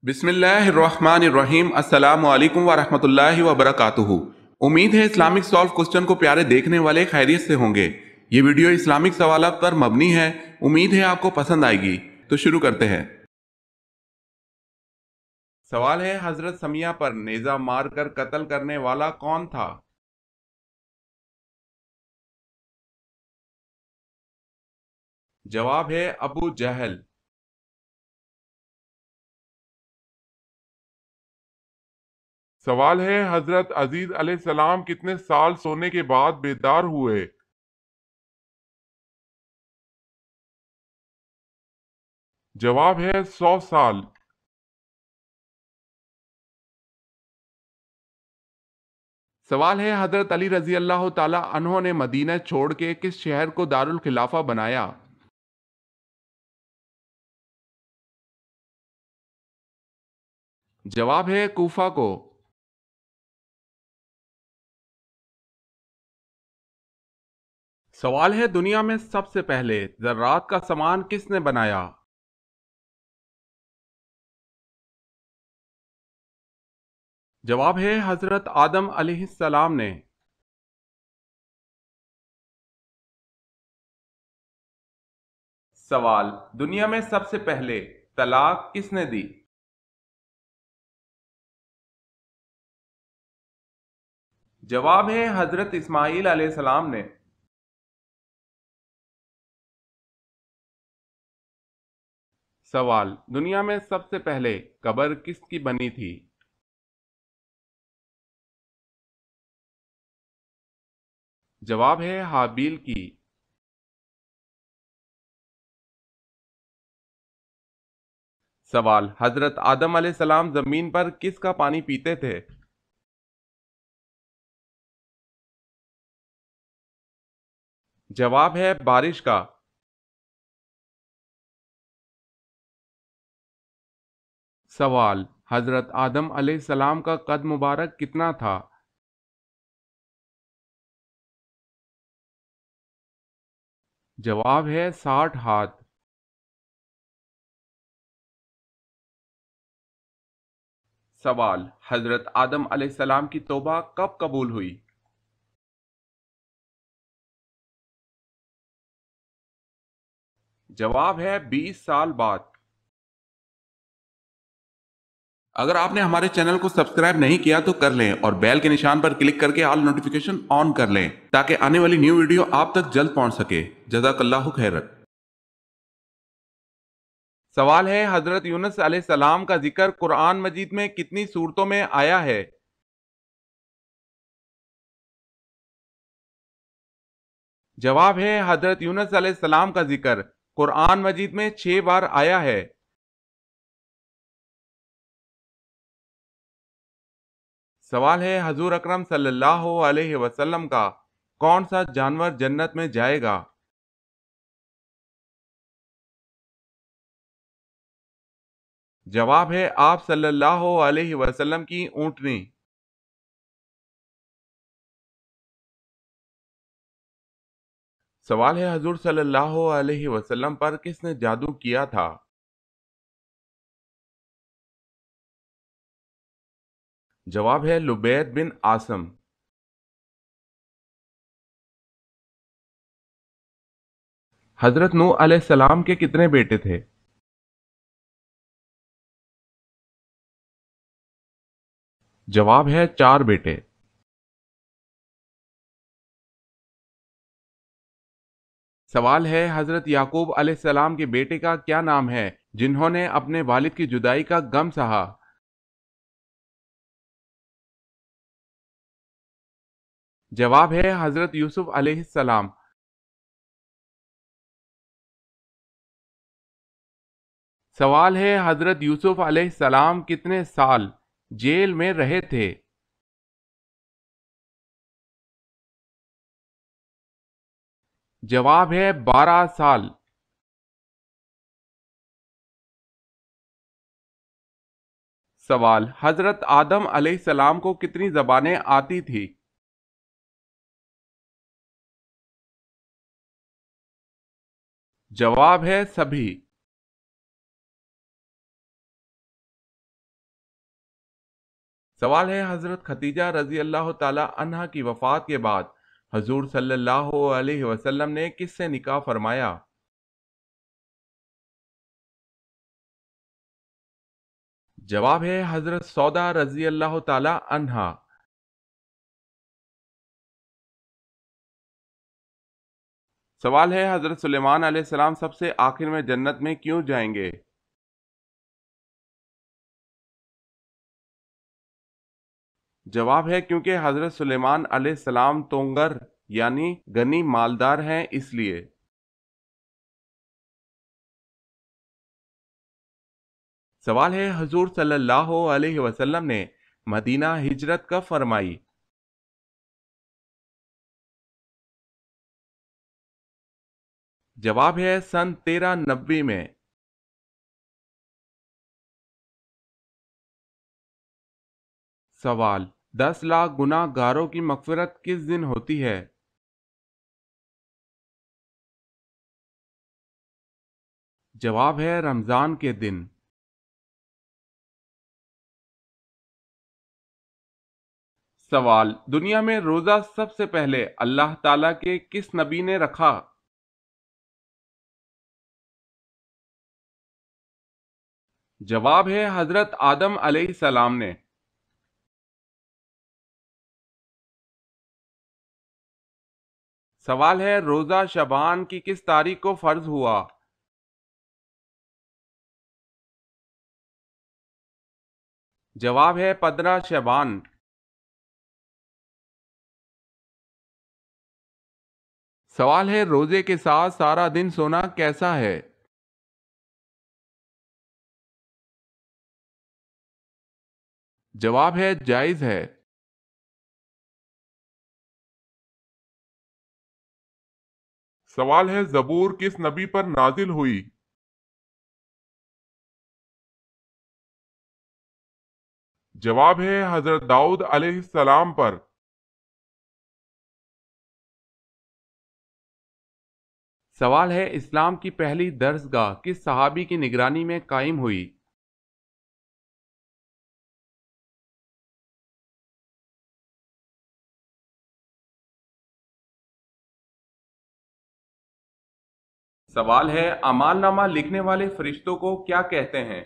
بسم اللہ الرحمن الرحیم، السلام علیکم ورحمۃ اللہ وبرکاتہ۔ امید ہے اسلامک سالو کوسچن کو پیارے دیکھنے والے خیریت سے ہوں گے۔ یہ ویڈیو اسلامک سوالات پر مبنی ہے، امید ہے آپ کو پسند آئے گی۔ تو شروع کرتے ہیں۔ سوال ہے، حضرت سمیہ پر نیزہ مار کر قتل کرنے والا کون تھا؟ جواب ہے ابو جہل۔ سوال ہے، حضرت عزیز علیہ السلام کتنے سال سونے کے بعد بیدار ہوئے؟ جواب ہے 100 سال۔ سوال ہے، حضرت علی رضی اللہ تعالی عنہ نے مدینہ چھوڑ کے کس شہر کو دارالخلافہ بنایا؟ جواب ہے کوفہ کو۔ سوال ہے، دنیا میں سب سے پہلے ذرات کا سامان کس نے بنایا؟ جواب ہے حضرت آدم علیہ السلام نے۔ سوال، دنیا میں سب سے پہلے طلاق کس نے دی؟ جواب ہے حضرت اسماعیل علیہ السلام نے۔ سوال، دنیا میں سب سے پہلے قبر کس کی بنی تھی؟ جواب ہے حابیل کی۔ سوال، حضرت آدم علیہ السلام زمین پر کس کا پانی پیتے تھے؟ جواب ہے بارش کا۔ سوال، حضرت آدم علیہ السلام کا قد مبارک کتنا تھا؟ جواب ہے 60 ہاتھ۔ سوال، حضرت آدم علیہ السلام کی توبہ کب قبول ہوئی؟ جواب ہے 20 سال بعد۔ اگر آپ نے ہمارے چینل کو سبسکرائب نہیں کیا تو کر لیں اور بیل کے نشان پر کلک کر کے آل نوٹیفیکیشن آن کر لیں تاکہ آنے والی نیو ویڈیو آپ تک جلد پہنچ سکے۔ جزاک اللہ خیر۔ سوال ہے، حضرت یونس علیہ السلام کا ذکر قرآن مجید میں کتنی صورتوں میں آیا ہے؟ جواب ہے حضرت یونس علیہ السلام کا ذکر قرآن مجید میں 6 بار آیا ہے۔ سوال ہے، حضور اکرم صلی اللہ علیہ وسلم کا کون سا جانور جنت میں جائے گا؟ جواب ہے آپ صلی اللہ علیہ وسلم کی اونٹنی۔ سوال ہے، حضور صلی اللہ علیہ وسلم پر کس نے جادو کیا تھا؟ جواب ہے لبید بن عاصم۔ حضرت نوح علیہ السلام کے کتنے بیٹے تھے؟ جواب ہے 4 بیٹے۔ سوال ہے، حضرت یعقوب علیہ السلام کے بیٹے کا کیا نام ہے جنہوں نے اپنے والد کی جدائی کا غم سہا؟ جواب ہے حضرت یوسف علیہ السلام۔ سوال ہے، حضرت یوسف علیہ السلام کتنے سال جیل میں رہے تھے؟ جواب ہے 12 سال۔ سوال، حضرت آدم علیہ السلام کو کتنی زبانیں آتی تھی؟ جواب ہے سبھی۔ سوال ہے حضرت خدیجہ رضی اللہ تعالی عنہا کی وفات کے بعد حضور صلی اللہ علیہ وسلم نے کس سے نکاح فرمایا؟ جواب ہے حضرت سودا رضی اللہ تعالی عنہا۔ سوال ہے حضرت سلیمان علیہ السلام سب سے آخر میں جنت میں کیوں جائیں گے؟ جواب ہے کیونکہ حضرت سلیمان علیہ السلام تونگر یعنی غنی مالدار ہیں اس لیے۔ سوال ہے حضور صلی اللہ علیہ وسلم نے مدینہ ہجرت کب فرمائی؟ جواب ہے سن 1390 میں۔ سوال 10 لاکھ گناہ گاروں کی مغفرت کس دن ہوتی ہے؟ جواب ہے رمضان کے دن۔ سوال دنیا میں روزہ سب سے پہلے اللہ تعالیٰ کے کس نبی نے رکھا؟ جواب ہے حضرت آدم علیہ السلام نے۔ سوال ہے روزہ شعبان کی کس تاریخ کو فرض ہوا؟ جواب ہے 15 شعبان۔ سوال ہے روزے کے ساتھ سارا دن سونا کیسا ہے؟ جواب ہے جائز ہے۔ سوال ہے زبور کس نبی پر نازل ہوئی؟ جواب ہے حضرت داؤد علیہ السلام پر۔ سوال ہے اسلام کی پہلی درسگاہ کس صحابی کی نگرانی میں قائم ہوئی؟ سوال ہے اعمال نامہ لکھنے والے فرشتوں کو کیا کہتے ہیں؟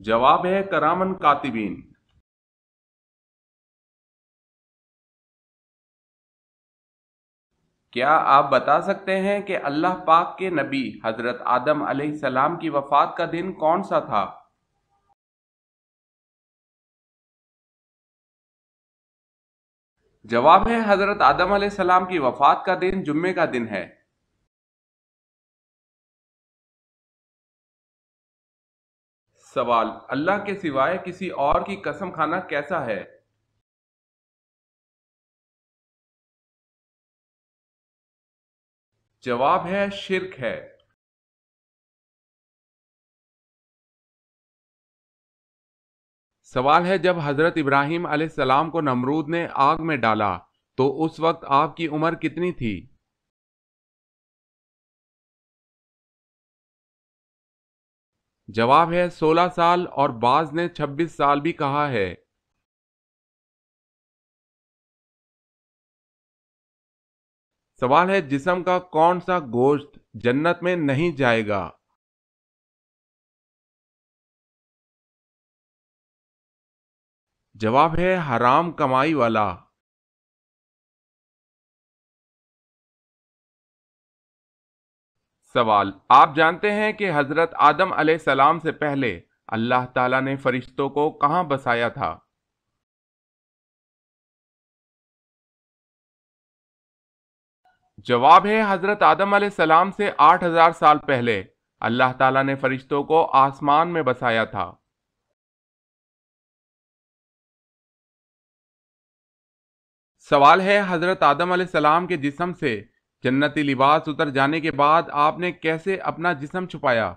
جواب ہے کرامن کاتبین۔ کیا آپ بتا سکتے ہیں کہ اللہ پاک کے نبی حضرت آدم علیہ السلام کی وفات کا دن کون سا تھا؟ جواب ہے حضرت آدم علیہ السلام کی وفات کا دن جمعے کا دن ہے۔ سوال اللہ کے سوائے کسی اور کی قسم کھانا کیسا ہے؟ جواب ہے شرک ہے۔ سوال ہے جب حضرت ابراہیم علیہ السلام کو نمرود نے آگ میں ڈالا تو اس وقت آپ کی عمر کتنی تھی؟ جواب ہے 16 سال اور بعض نے 26 سال بھی کہا ہے۔ سوال ہے جسم کا کون سا گوشت جنت میں نہیں جائے گا؟ جواب ہے حرام کمائی والا۔ سوال آپ جانتے ہیں کہ حضرت آدم علیہ السلام سے پہلے اللہ تعالیٰ نے فرشتوں کو کہاں بسایا تھا؟ جواب ہے حضرت آدم علیہ السلام سے 8000 سال پہلے اللہ تعالیٰ نے فرشتوں کو آسمان میں بسایا تھا۔ سوال ہے حضرت آدم علیہ السلام کے جسم سے جنتی لباس اتر جانے کے بعد آپ نے کیسے اپنا جسم چھپایا؟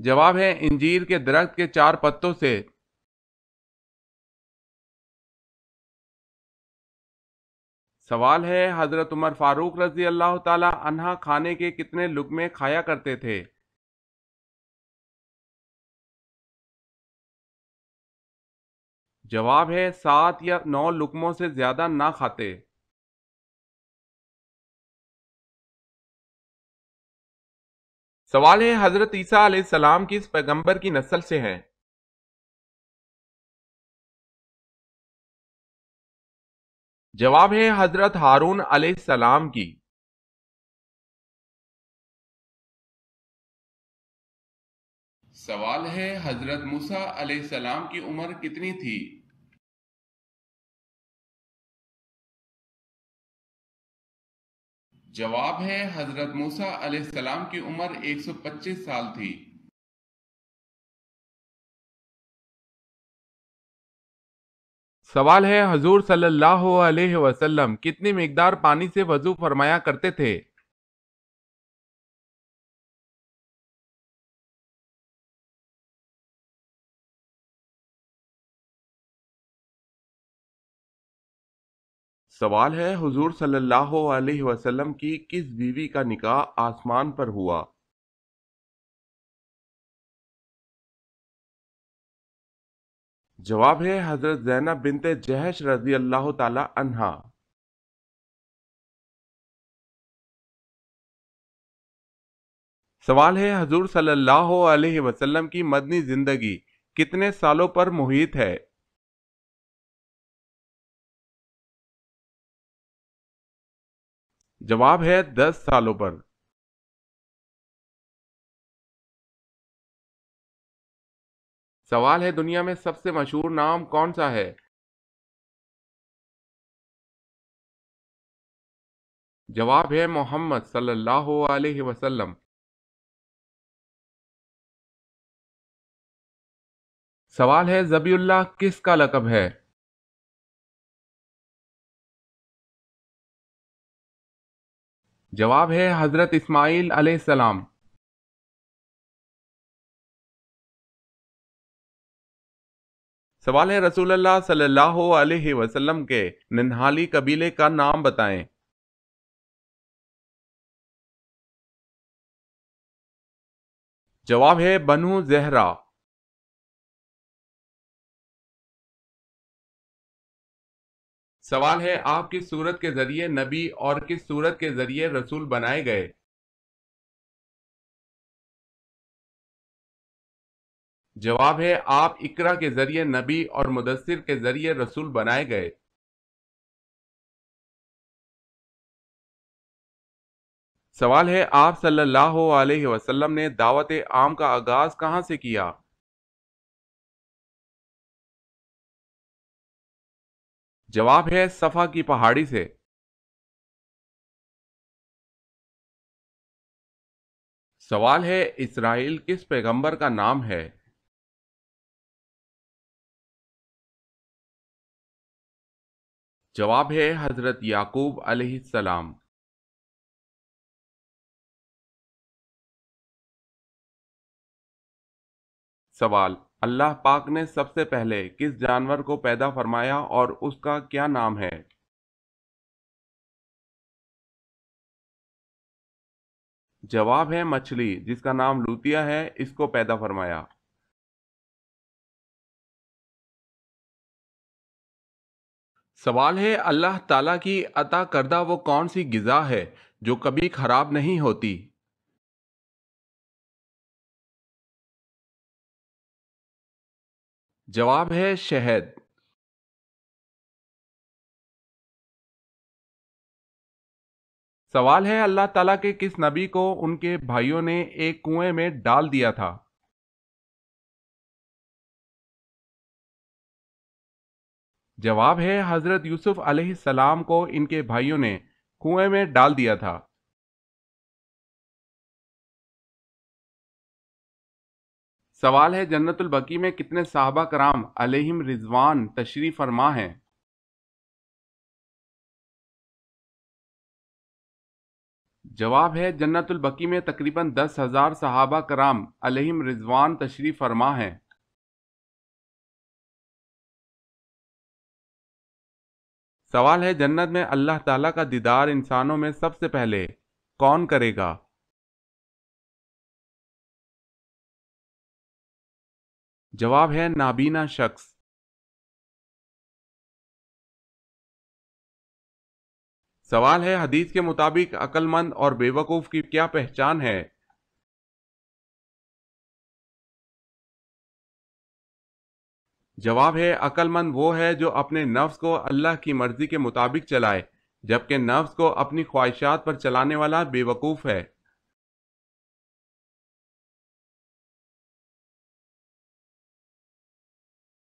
جواب ہے انجیر کے درخت کے 4 پتوں سے۔ سوال ہے حضرت عمر فاروق رضی اللہ تعالی عنہ کھانے کے کتنے لقمے کھایا کرتے تھے؟ جواب ہے 7 یا 9 لقموں سے زیادہ نہ کھاتے۔ سوال ہے حضرت عیسیٰ علیہ السلام کس پیغمبر کی نسل سے ہیں؟ جواب ہے حضرت ہارون علیہ السلام کی۔ سوال ہے حضرت موسیٰ علیہ السلام کی عمر کتنی تھی؟ جواب ہے حضرت موسیٰ علیہ السلام کی عمر 125 سال تھی۔ سوال ہے حضور صلی اللہ علیہ وسلم کتنی مقدار پانی سے وضو فرمایا کرتے تھے؟ سوال ہے حضور صلی اللہ علیہ وسلم کی کس بیوی کا نکاح آسمان پر ہوا؟ جواب ہے حضرت زینب بنت جہش رضی اللہ تعالی عنہا۔ سوال ہے حضور صلی اللہ علیہ وسلم کی مدنی زندگی کتنے سالوں پر محیط ہے؟ جواب ہے 10 سالوں پر۔ سوال ہے دنیا میں سب سے مشہور نام کون سا ہے؟ جواب ہے محمد صلی اللہ علیہ وسلم۔ سوال ہے ذبی اللہ کس کا لقب ہے؟ جواب ہے حضرت اسماعیل علیہ السلام۔ سوال ہے رسول اللہ صلی اللہ علیہ وسلم کے ننہالی قبیلے کا نام بتائیں۔ جواب ہے بنو زہرہ۔ سوال ہے آپ کس سورت کے ذریعے نبی اور کس سورت کے ذریعے رسول بنائے گئے؟ جواب ہے آپ اقرا کے ذریعے نبی اور مدثر کے ذریعے رسول بنائے گئے۔ سوال ہے آپ صلی اللہ علیہ وسلم نے دعوت عام کا آغاز کہاں سے کیا؟ جواب ہے صفا کی پہاڑی سے۔ سوال ہے اسرائیل کس پیغمبر کا نام ہے؟ جواب ہے حضرت یعقوب علیہ السلام۔ سوال اللہ پاک نے سب سے پہلے کس جانور کو پیدا فرمایا اور اس کا کیا نام ہے؟ جواب ہے مچھلی جس کا نام لوتیا ہے، اس کو پیدا فرمایا۔ سوال ہے اللہ تعالیٰ کی عطا کردہ وہ کون سی غذا ہے جو کبھی خراب نہیں ہوتی؟ جواب ہے شہد۔ سوال ہے اللہ تعالیٰ کے کس نبی کو ان کے بھائیوں نے ایک کنویں میں ڈال دیا تھا؟ جواب ہے حضرت یوسف علیہ السلام کو ان کے بھائیوں نے کنویں میں ڈال دیا تھا۔ سوال ہے جنت البقیع میں کتنے صحابہ کرام علیہم رضوان تشریف فرما ہیں؟ جواب ہے جنت البقیع میں تقریباً 10,000 صحابہ کرام علیہم رضوان تشریف فرما ہیں۔ سوال ہے جنت میں اللہ تعالیٰ کا دیدار انسانوں میں سب سے پہلے کون کرے گا؟ جواب ہے نابینا شخص۔ سوال ہے حدیث کے مطابق عقل مند اور بے وقوف کی کیا پہچان ہے؟ جواب ہے عقل مند وہ ہے جو اپنے نفس کو اللہ کی مرضی کے مطابق چلائے، جبکہ نفس کو اپنی خواہشات پر چلانے والا بے وقوف ہے۔